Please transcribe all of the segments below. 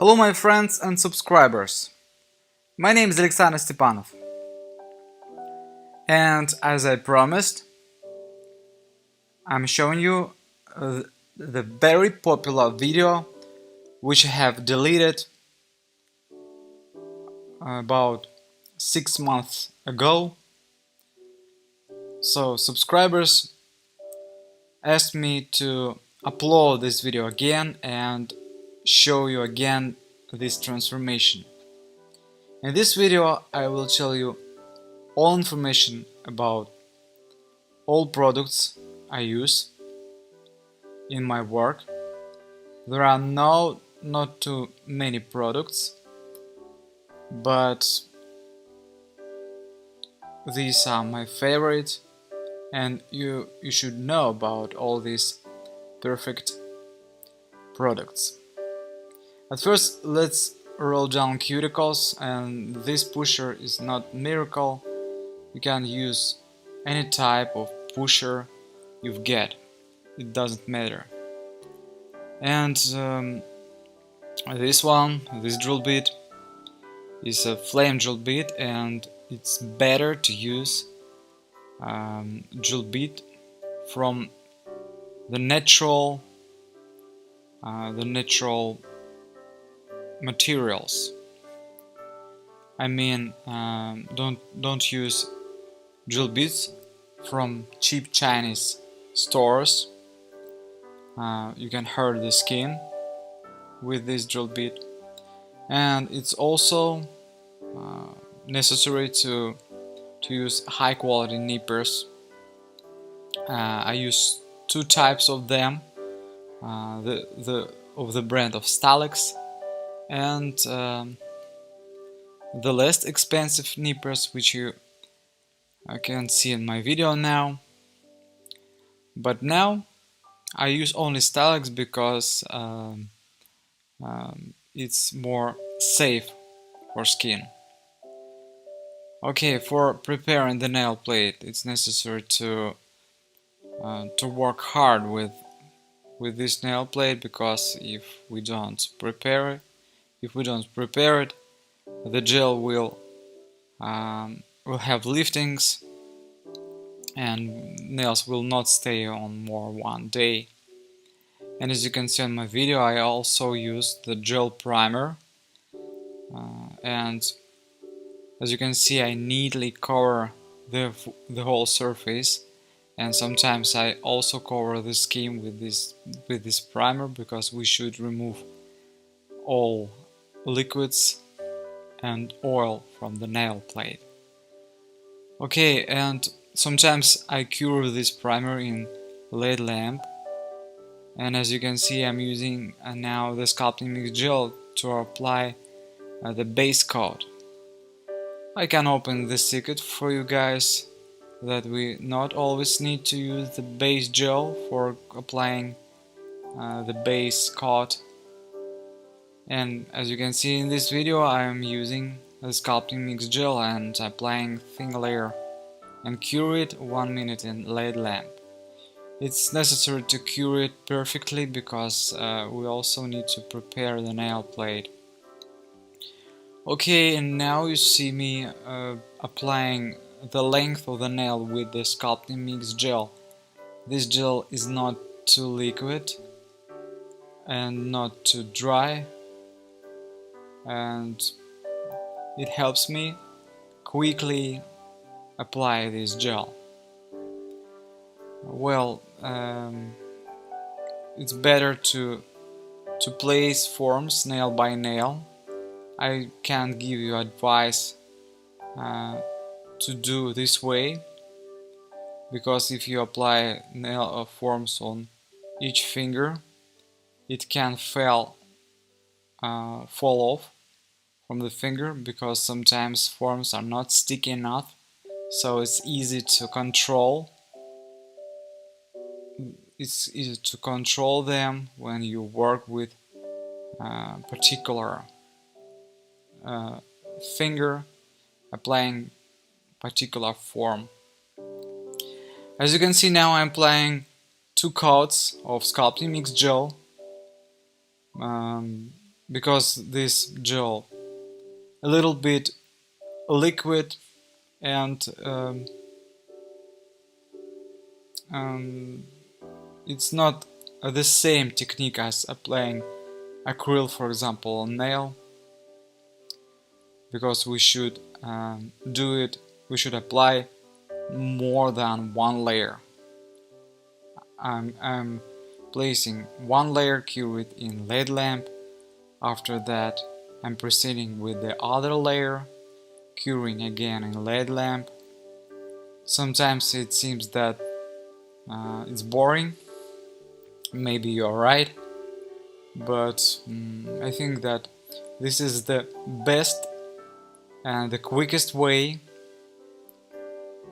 Hello my friends and subscribers. My name is Alexander Stepanov. And as I promised, I'm showing you the very popular video which I have deleted about 6 months ago. So subscribers asked me to upload this video again and show you again this transformation. In this video I will tell you all information about all products I use in my work. There are not too many products, but these are my favorite, and you should know about all these perfect products. At first, let's roll down cuticles, and this pusher is not miracle. You can use any type of pusher you get, it doesn't matter. And this drill bit is a flame drill bit, and it's better to use drill bit from the natural materials. I mean, don't use drill bits from cheap Chinese stores. You can hurt the skin with this drill bit, and it's also necessary to use high quality nippers. I use two types of them, of the brand of Stalex, and the less expensive nippers, which you can see in my video now. But now I use only Stalex because it's more safe for skin. Okay, for preparing the nail plate, it's necessary to work hard with this nail plate, because if we don't prepare it, the gel will have liftings, and nails will not stay on more one day. And as you can see on my video, I also use the gel primer, and as you can see, I neatly cover the whole surface, and sometimes I also cover the skin with this primer, because we should remove all liquids and oil from the nail plate. Okay, and sometimes I cure this primer in LED lamp, and as you can see, I'm using now the sculpting mix gel to apply the base coat. I can open the secret for you guys that we not always need to use the base gel for applying the base coat. And as you can see in this video, I am using the sculpting mix gel and applying thin layer and cure it 1 minute in LED lamp. It's necessary to cure it perfectly, because we also need to prepare the nail plate. Okay, and now you see me applying the length of the nail with the sculpting mix gel. This gel is not too liquid and not too dry, and it helps me quickly apply this gel. Well, it's better to place forms nail by nail. I can't give you advice to do this way, because if you apply nail forms on each finger, it can fall off from the finger, because sometimes forms are not sticky enough, so it's easy to control. It's easy to control them when you work with particular finger applying particular form. As you can see, now I'm applying 2 coats of sculpting mix gel. because this gel a little bit liquid and it's not the same technique as applying acrylic, for example, on nail, because we should we should apply more than one layer. I'm placing one layer cured in LED lamp. After that, I'm proceeding with the other layer, curing again in LED lamp. Sometimes it seems that it's boring. Maybe you're right, but I think that this is the best and the quickest way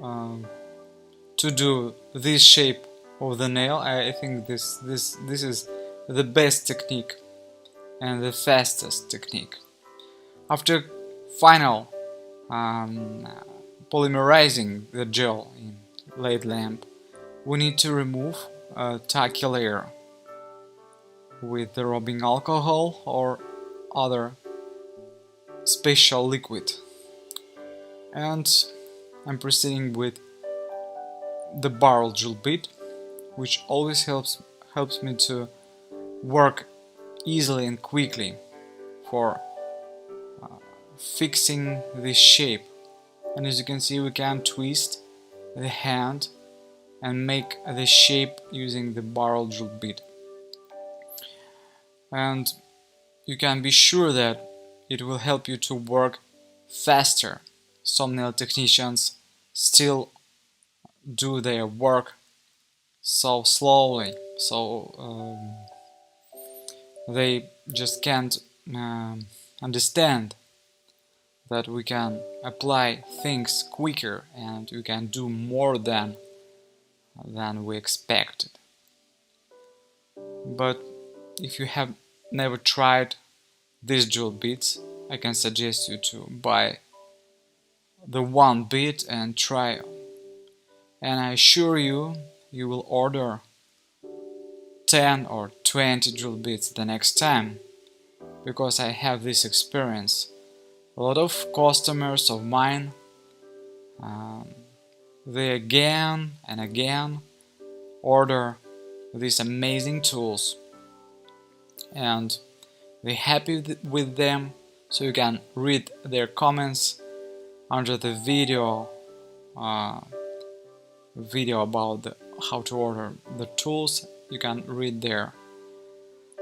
to do this shape of the nail. I think this is the best technique and the fastest technique. After final polymerizing the gel in LED lamp, we need to remove a tacky layer with the rubbing alcohol or other special liquid. And I'm proceeding with the barrel drill bit, which always helps me to work easily and quickly for fixing this shape. And as you can see, we can twist the hand and make the shape using the barrel drill bit. And you can be sure that it will help you to work faster. Some nail technicians still do their work so slowly, so they just can't understand that we can apply things quicker and we can do more than we expected. But if you have never tried these drill bits, I can suggest you to buy the one bit and try. And I assure you, you will order 10 or 20 drill bits the next time, because I have this experience. A lot of customers of mine, they again and again order these amazing tools and they're happy with them. So you can read their comments under the video about how to order the tools. You can read their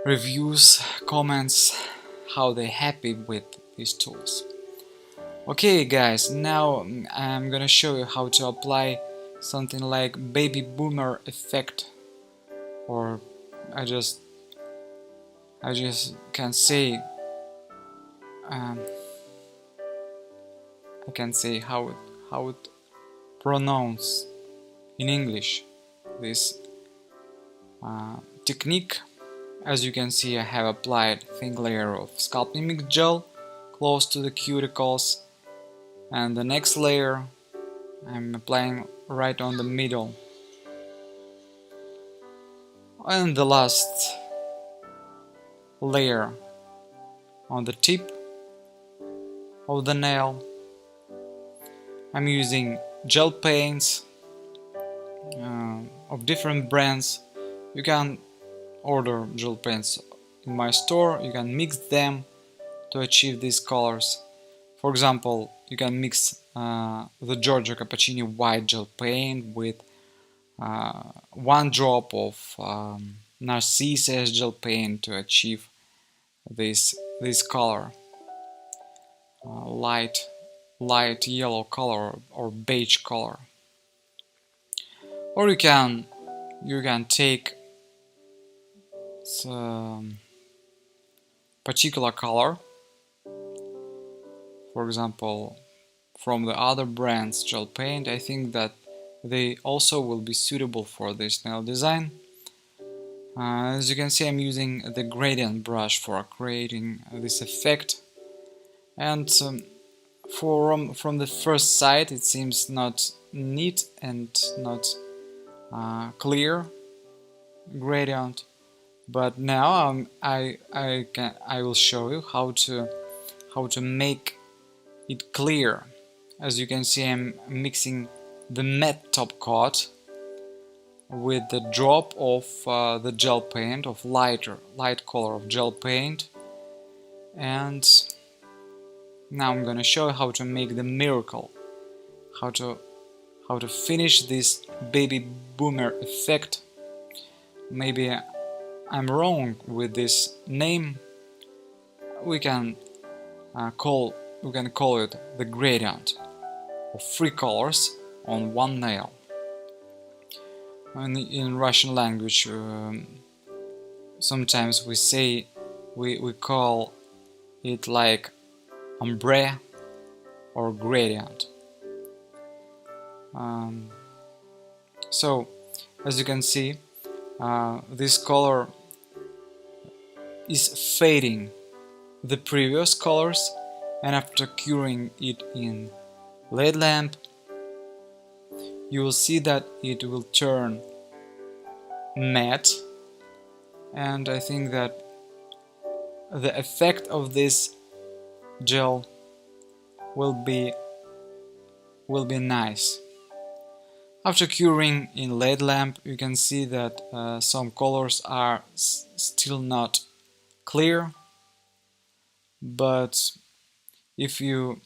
reviews, comments, how they're happy with these tools. Okay guys, now I'm gonna show you how to apply something like baby boomer effect, or I just can say I can say how it pronounce in English this technique. As you can see, I have applied thin layer of sculpting mix gel close to the cuticles, and the next layer I'm applying right on the middle, and the last layer on the tip of the nail. I'm using gel paints of different brands. You can order gel paints in my store. You can mix them to achieve these colors. For example, you can mix the Giorgio Cappuccini white gel paint with 1 drop of Narcissus gel paint to achieve this color, light yellow color or beige color. Or you can take some particular color, for example from the other brands gel paint. I think that they also will be suitable for this nail design. As you can see, I'm using the gradient brush for creating this effect, and from the first sight it seems not neat and not clear gradient, But now I will show you how to make it clear. As you can see, I'm mixing the matte top coat with the drop of the gel paint, of light color of gel paint, and now I'm gonna show you how to make the miracle, how to finish this baby boomer effect. Maybe I'm wrong with this name. We can call it the gradient of 3 colors on one nail. And in Russian language, sometimes we call it like ombre or gradient. So, as you can see, this color is fading the previous colors, and after curing it in LED lamp, you will see that it will turn matte, and I think that the effect of this gel will be nice. After curing in LED lamp, you can see that some colors are still not clear, but if you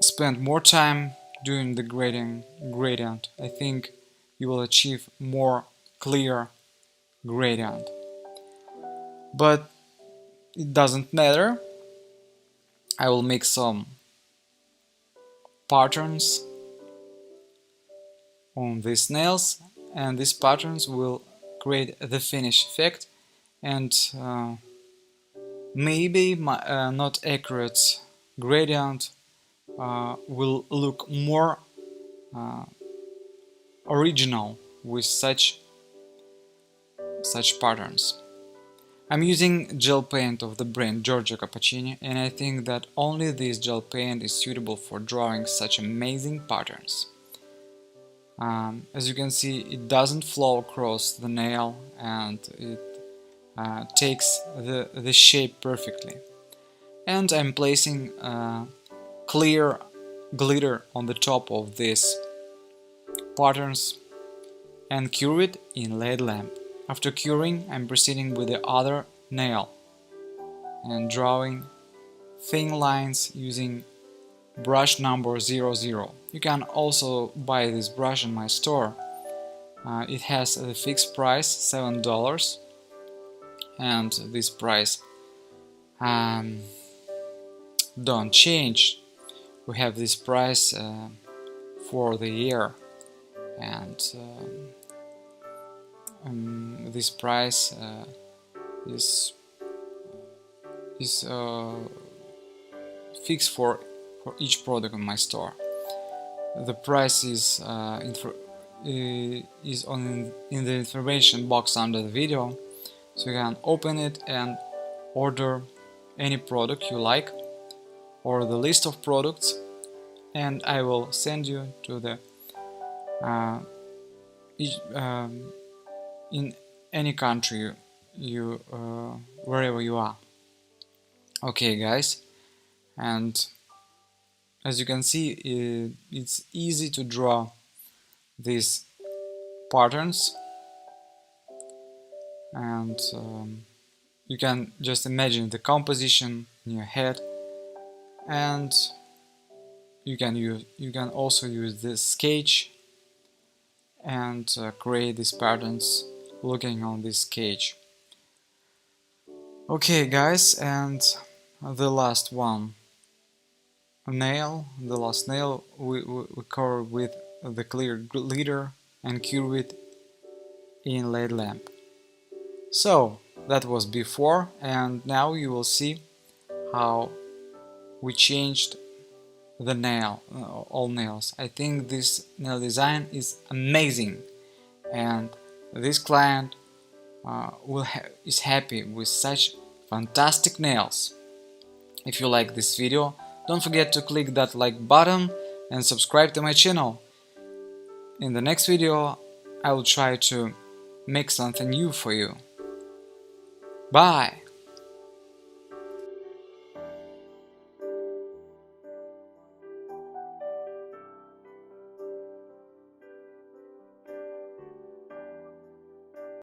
spend more time doing the gradient, I think you will achieve more clear gradient. But it doesn't matter. I will make some patterns on these nails, and these patterns will create the finish effect, and maybe my not accurate gradient will look more original with such patterns. I'm using gel paint of the brand Giorgio Cappuccini, and I think that only this gel paint is suitable for drawing such amazing patterns. As you can see, it doesn't flow across the nail, and it takes the shape perfectly. And I'm placing clear glitter on the top of these patterns and cure it in LED lamp. After curing, I'm proceeding with the other nail and drawing thin lines using brush number 00. You can also buy this brush in my store. It has a fixed price, $7, and this price don't change. We have this price for the year, and this price is fixed for each product in my store. The price is in the information box under the video, so you can open it and order any product you like, or the list of products, and I will send you to the in any country you wherever you are. Okay, guys, and as you can see, it's easy to draw these patterns, and you can just imagine the composition in your head, and you can also use this sketch and create these patterns looking on this sketch. Okay, guys, and the last nail we cover with the clear glitter and cure it in LED lamp. So that was before, and now you will see how we changed the nail, all nails. I think this nail design is amazing, and this client is happy with such fantastic nails. If you like this video, don't forget to click that like button and subscribe to my channel. In the next video, I will try to make something new for you. Bye!